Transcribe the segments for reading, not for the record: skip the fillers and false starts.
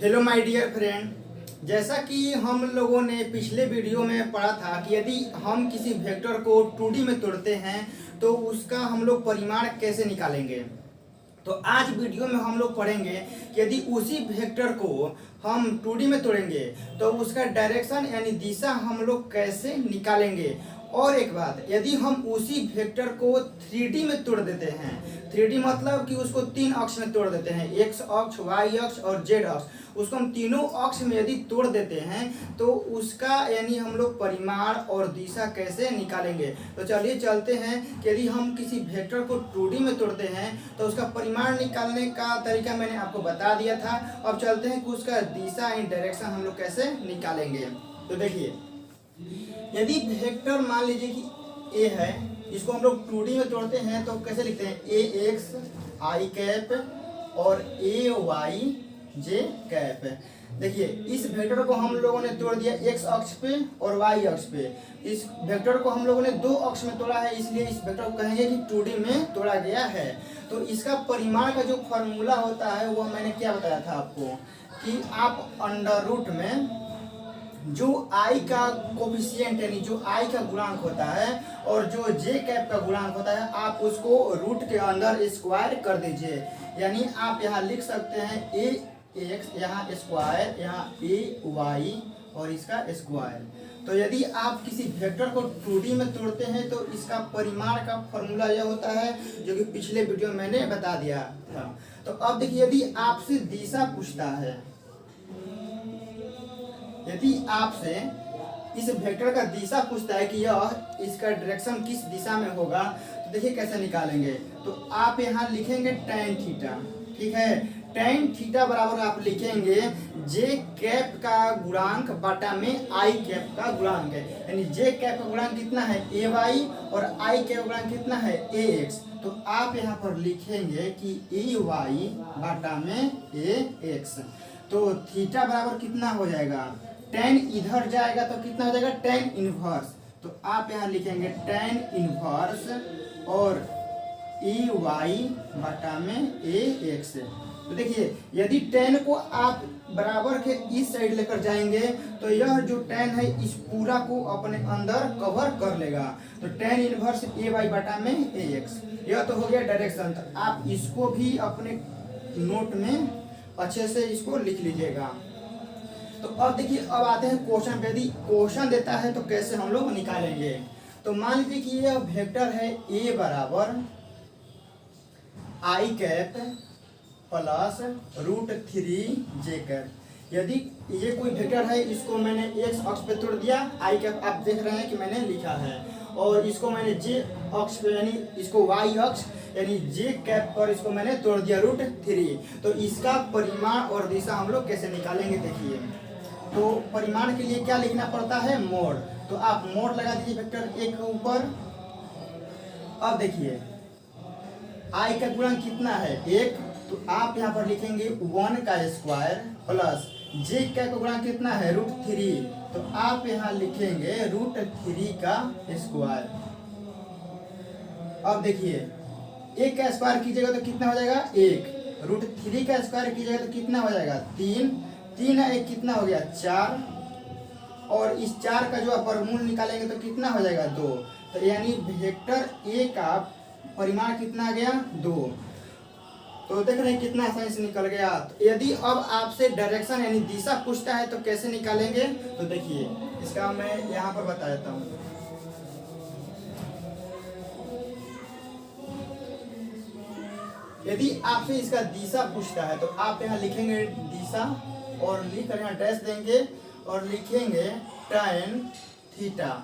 Hello my dear friend, जैसा कि हम लोगों ने पिछले वीडियो में पढ़ा था कि यदि हम किसी वेक्टर को 2D में तोड़ते हैं तो उसका हम लोग परिमाण कैसे निकालेंगे। तो आज वीडियो में हम लोग पढ़ेंगे कि यदि उसी वेक्टर को हम 2D में तोड़ेंगे तो उसका डायरेक्शन यानी दिशा हम लोग कैसे निकालेंगे। और एक बात, यदि हम उसी वेक्टर को 3D में तोड़ देते हैं, 3D मतलब कि उसको 3 अक्ष में तोड़ देते हैं, एक्स अक्ष, वाई अक्ष और जेड अक्ष, उसको हम तीनों अक्ष में यदि तोड़ देते हैं तो उसका यानी हम लोग परिमाण और दिशा कैसे निकालेंगे। तो चलिए चलते हैं कि यदि हम किसी वेक्टर को 2D में तोड़ते हैं तो उसका परिमाण निकालने का तरीका मैंने आपको बता दिया था। अब चलते हैं कि उसका दिशा यानी डायरेक्शन हम लोग कैसे निकालेंगे। तो देखिए, यदि वेक्टर मान लीजिए कि ए है, इसको हम लोग 2D में तोड़ते हैं तो कैसे लिखते हैं, ए एक्स आई कैप और ए वाई जे कैप। देखिए, इस वेक्टर को हम लोगों ने तोड़ दिया एक्स अक्ष पे और वाई अक्ष पे। इस वेक्टर को हम लोगों ने 2 अक्ष में तोड़ा है, इसलिए इस वेक्टर को कहेंगे कि 2D में तोड़ा गया है। तो इसका परिमाण का जो फॉर्मूला होता है वो मैंने क्या बताया था आपको कि आप अंडर रूट में जो आई का कोफिशिएंट यानी जो आई का गुणांक होता है और जो जे कैप का गुणांक होता है, आप उसको रूट के अंदर स्क्वायर कर दीजिए। यानी आप यहाँ लिख सकते हैं ए एक्स, यहाँ स्क्वायर, यहाँ ए वाई और इसका स्क्वायर। तो यदि आप किसी वेक्टर को 2D में तोड़ते हैं तो इसका परिमाण का फॉर्मूला यह होता है जो कि पिछले वीडियो में मैंने बता दिया था। तो अब देखिए, यदि आपसे दिशा पूछता है, यदि आपसे इस वेक्टर का दिशा पूछता है कि यह इसका डायरेक्शन किस दिशा में होगा, तो देखिए कैसे निकालेंगे। तो आप यहाँ लिखेंगे tan थीटा, ठीक है। tan थीटा बराबर आप लिखेंगे जे कैप का गुणांक बटा में आई कैप का गुणांक है। यानी जे कैप का गुणांक कितना है, ए वाई, और आई कैप का गुणांक कितना है, ए एक्स। तो आप यहाँ पर लिखेंगे कि ए वाई बटा में ए एक्स। तो थीटा बराबर कितना हो जाएगा, tan इधर जाएगा तो कितना हो जाएगा, tan इनवर्स। तो आप यहाँ लिखेंगे tan इनवर्स और ए वाई बटा में ए एक्स। तो देखिए, यदि tan को आप बराबर के इस साइड लेकर जाएंगे तो यह जो tan है इस पूरा को अपने अंदर कवर कर लेगा। तो tan इनवर्स ए वाई बटा में ए एक्स, यह तो हो गया डायरेक्शन। तो आप इसको भी अपने नोट में अच्छे से इसको लिख लीजिएगा। तो अब देखिए, अब आते हैं क्वेश्चन पे। यदि क्वेश्चन देता है तो कैसे हम लोग निकालेंगे। तो मान लीजिए कि यह वेक्टर है ए बराबर आई कैप प्लस √3 जे कैप। यदि ये कोई वेक्टर है, इसको मैंने एक्स अक्ष पे तोड़ दिया, आई कैप आप देख रहे हैं कि मैंने लिखा है, और इसको मैंने जे अक्ष पे यानी इसको वाई अक्ष यानी जे कैप पर इसको मैंने तोड़ दिया √3। तो इसका परिमाण और दिशा हम लोग कैसे निकालेंगे। देखिए, तो परिमाण के लिए क्या लिखना पड़ता है, मोड। तो आप मोड लगा दीजिए वेक्टर ए के ऊपर। अब देखिए, आई का गुणांक कितना है, 1। तो आप यहाँ पर लिखेंगे 1 का स्क्वायर प्लस जे का गुणांक कितना है, √3। तो आप यहाँ लिखेंगे √3 का स्क्वायर। अब देखिए, 1 का स्क्वायर कीजिएगा तो कितना हो जाएगा, 1। √3 का स्क्वायर कीजिएगा तो कितना हो जाएगा, 3। 3 है 1 कितना हो गया, 4। और इस 4 का जो आप वर्गमूल निकालेंगे तो कितना हो जाएगा, 2। तो यानी वेक्टर ए का परिमाण कितना आ गया, 2। तो देख रहे हैं कितना आसानी से निकल गया। तो यदि अब आपसे डायरेक्शन यानी दिशा पूछता है तो कैसे निकालेंगे। तो देखिए, इसका मैं यहाँ पर बता देता हूँ। यदि आपसे इसका दिशा पूछता है तो आप यहाँ लिखेंगे दिशा और लिखकर यहाँ डैश देंगे और लिखेंगे tan थीटा।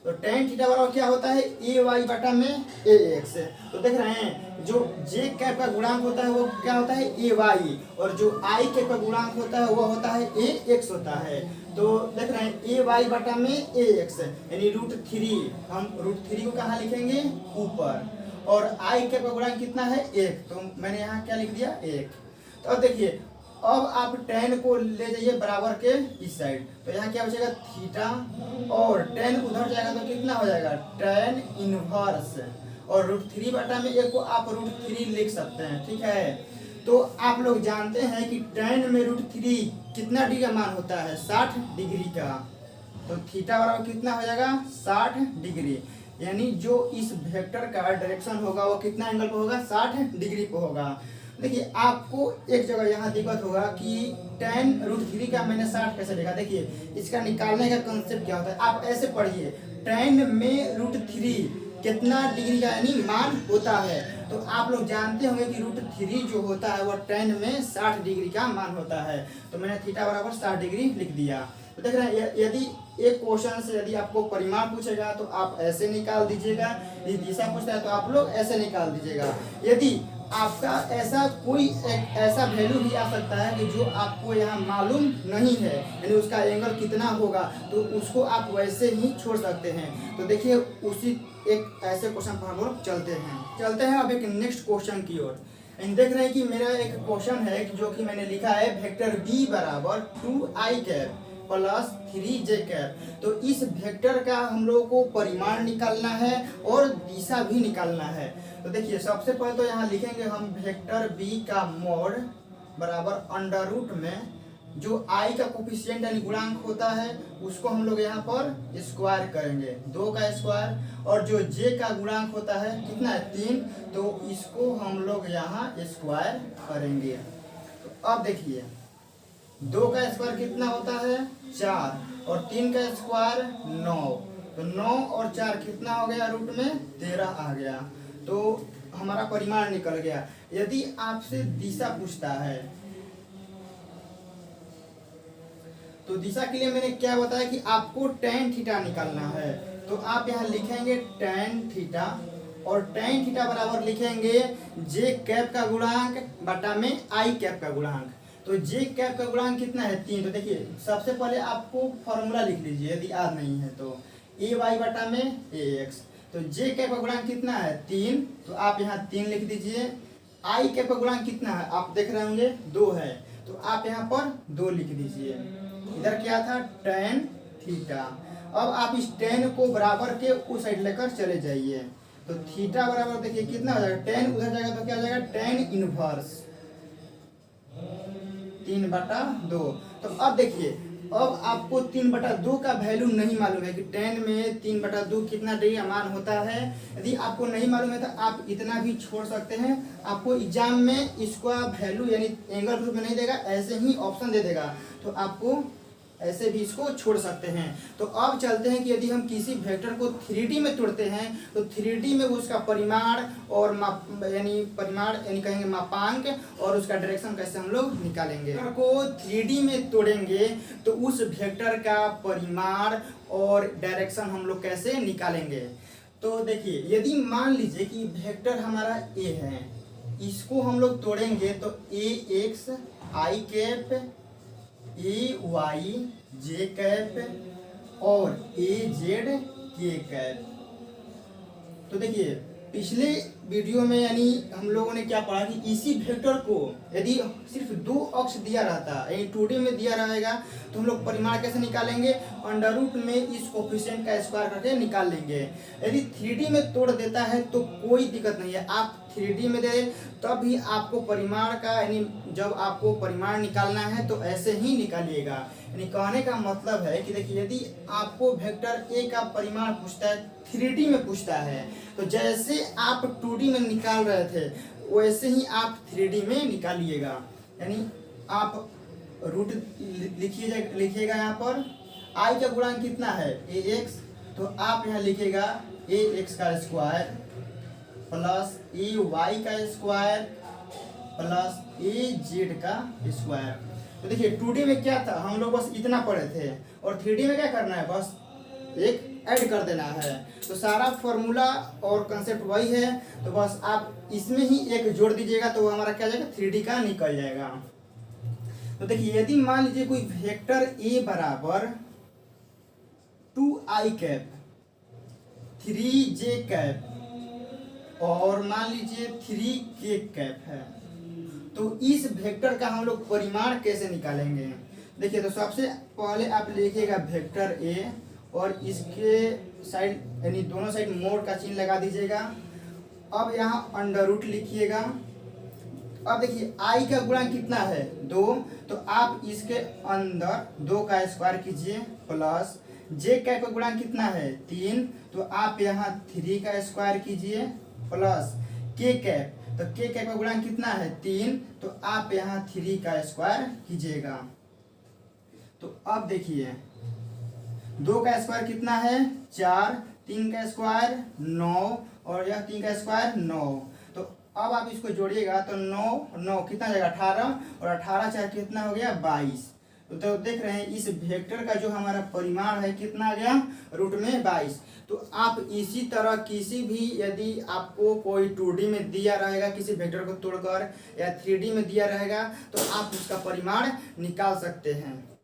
तो tan थीटा बराबर क्या होता है, ए वाई बटा में ए एक्स। तो देख रहे हैं, जो जे कैप का गुणांक होता है वो क्या होता है, ए वाई, और जो आई कैप का गुणांक होता है वो होता है ए एक्स होता है। तो देख रहे हैं, ए वाई बटा में ए एक्स यानी √3। हम √3 को कहाँ लिखेंगे, ऊपर, और आई कैप का गुणांक कितना है, 1। तो मैंने यहाँ क्या लिख दिया, 1। तो अब देखिए, अब आप tan को ले जाइए बराबर के इस साइड। तो यहाँ क्या बचेगा, थीटा, और tan उधर जाएगा तो कितना हो जाएगा, tan इनवर्स, और √3 बटा में 1 को आप √3 लिख सकते हैं, ठीक है। तो आप लोग जानते हैं कि tan में √3 कितना डिग्री का मान होता है, 60 डिग्री का। तो थीटा बराबर कितना हो जाएगा, 60 डिग्री। यानी जो इस वेक्टर का डायरेक्शन होगा वो कितना एंगल पे होगा, 60 डिग्री पे होगा। देखिए आपको एक जगह यहाँ दिक्कत होगा कि tan √3 का मैंने 60 कैसे लिखा। देखिए इसका निकालने का कंसेप्ट क्या होता है, आप ऐसे पढ़िए, tan में √3 कितना डिग्री का यानी मान होता है। तो आप लोग जानते होंगे कि √3 जो होता है वो tan में 60 डिग्री का मान होता है। तो मैंने थीटा बराबर 60 डिग्री लिख दिया। तो देख रहे हैं, यदि एक क्वेश्चन से यदि आपको परिमाण पूछेगा तो आप ऐसे निकाल दीजिएगा, यदि दिशा पूछता है तो आप लोग ऐसे निकाल दीजिएगा। यदि आपका ऐसा कोई एक ऐसा वैल्यू भी आ सकता है कि जो आपको यहाँ मालूम नहीं है, यानी उसका एंगल कितना होगा, तो उसको आप वैसे ही छोड़ सकते हैं। तो देखिए उसी एक ऐसे क्वेश्चन पर हम लोग चलते हैं अब एक नेक्स्ट क्वेश्चन की ओर। देख रहे हैं कि मेरा एक क्वेश्चन है जो कि मैंने लिखा है वेक्टर b बराबर 2i cap plus 3j cap. तो इस वेक्टर का हम लोगों को परिमाण निकालना है और दिशा भी निकालना है। तो देखिए सबसे पहले तो यहाँ लिखेंगे हम वेक्टर b का मोड बराबर अंडर रूट में जो i का कोफिशिएंट यानी गुणांक होता है उसको हम लोग यहाँ पर स्क्वायर करेंगे, 2 का स्क्वायर, और जो j का गुणांक होता है कितना है, 3, तो इसको हम लोग यहाँ स्क्वायर करेंगे। तो अब देखिए 2 का स्क्वायर कितना होता है, 4, और 3 का स्क्वायर 9, तो 9 और 4 कितना हो गया, रूट में 13 आ गया। तो हमारा परिमाण निकल गया। यदि आपसे दिशा पूछता है तो दिशा के लिए मैंने क्या बताया कि आपको tan थीटा निकालना है। तो आप यहाँ लिखेंगे tan थीटा, और tan थीटा बराबर लिखेंगे j कैप का गुणांक बटा में i कैप का गुणांक। तो j कैप का गुणांक कितना है, 3। तो देखिए सबसे पहले आपको फॉर्मूला लिख लीजिए यदि याद नहीं है तो, ay बटा में ax। तो j कैप का गुणांक कितना है, 3, तो आप यहाँ 3 लिख दीजिए। i कैप का गुणांक कितना है, आप देख रहे होंगे 2 है, तो आप यहाँ पर 2 लिख दीजिए। इधर क्या था, tan थीटा। अब आप इस tan को बराबर के उस साइड लेकर चले जाइए। तो थीटा बराबर देखिए कितना हो जाएगा, tan उधर जाएगा तो क्या हो जाएगा, tan इनवर्स 3/2। तो अब देखिए अब आपको 3/2 का वैल्यू नहीं मालूम है कि tan में 3/2 कितना डिग्री का मान होता है। यदि आपको नहीं मालूम है तो आप इतना भी छोड़ सकते हैं। आपको एग्जाम में इसका वैल्यू यानी एंगल रूप में नहीं देगा, ऐसे ही ऑप्शन दे देगा, तो आपको ऐसे भी इसको छोड़ सकते हैं। तो अब चलते हैं कि यदि हम किसी वेक्टर को 3D में तोड़ते हैं तो 3D में उसका परिमाण और परिमाण यानी कहेंगे मापांक, और उसका डायरेक्शन कैसे हम लोग निकालेंगे। वेक्टर को 3D में तोड़ेंगे तो उस वेक्टर का परिमाण और डायरेक्शन हम लोग कैसे निकालेंगे। तो देखिए यदि मान लीजिए कि वेक्टर हमारा a है, इसको हम लोग तोड़ेंगे तो ax i cap, ay j cap और az k कैप। तो देखिए पिछले वीडियो में यानी हम लोगों ने क्या पढ़ा कि इसी वेक्टर को यदि सिर्फ 2 अक्ष दिया रहता यानी 2D में दिया रहेगा तो हम लोग परिमाण कैसे निकालेंगे, अंडर रूट में इस कोफिशिएंट का स्क्वायर करके निकाल लेंगे। यदि 3D में तोड़ देता है तो कोई दिक्कत नहीं है, आप 3D में दे तब भी आपको परिमाण का यानी जब आपको परिमाण निकालना है तो ऐसे ही निकालिएगा। यानी कहने का मतलब है कि देखिए यदि आपको वेक्टर a का परिमाण पूछता है 3D में पूछता है तो जैसे आप 2D में निकाल रहे थे वैसे ही आप 3D में निकालिएगा। यानी आप रूट लिखिएगा यहाँ पर i का गुणांक कितना है ax, तो आप यहाँ लिखिएगा ax का स्क्वायर प्लस ay का स्क्वायर प्लस az का स्क्वायर। तो देखिए 2D में क्या था, हम लोग बस इतना पढ़े थे, और 3D में क्या करना है, बस एक ऐड कर देना है। तो सारा फॉर्मूला और कंसेप्ट वही है, तो बस आप इसमें ही एक जोड़ दीजिएगा तो हमारा क्या जाएगा, 3D का निकल जाएगा। तो देखिए यदि मान लीजिए कोई वेक्टर a बराबर 2i कैप 3j कैप और मान लीजिए 3k कैप है, तो इस वेक्टर का हम लोग परिमाण कैसे निकालेंगे। देखिए तो सबसे पहले आप लिखिएगा वेक्टर a और इसके साइड यानी दोनों साइड मोड़ का चिन्ह लगा दीजिएगा। अब यहाँ अंडर रूट लिखिएगा, अब देखिए आई का गुणांक कितना है 2, तो आप इसके अंदर 2 का स्क्वायर कीजिए प्लस जे का गुणांक कितना है 3, तो आप यहाँ 3 का स्क्वायर कीजिए प्लस के कैप, तो के कैप का गुणांक कितना है 3, तो आप यहाँ 3 का स्क्वायर कीजिएगा। तो अब देखिए 2 का स्क्वायर कितना है 4, 3 का स्क्वायर 9 और यह 3 का स्क्वायर 9। तो अब आप इसको जोड़िएगा तो 9 कितना हो जाएगा 18 और 18 चार कितना हो गया 22। तो देख रहे हैं इस वेक्टर का जो हमारा परिमाण है कितना आ गया रूट में 22। तो आप इसी तरह किसी भी यदि आपको कोई 2D में दिया रहेगा किसी वेक्टर को तोड़कर या 3D में दिया रहेगा तो आप उसका परिमाण निकाल सकते हैं।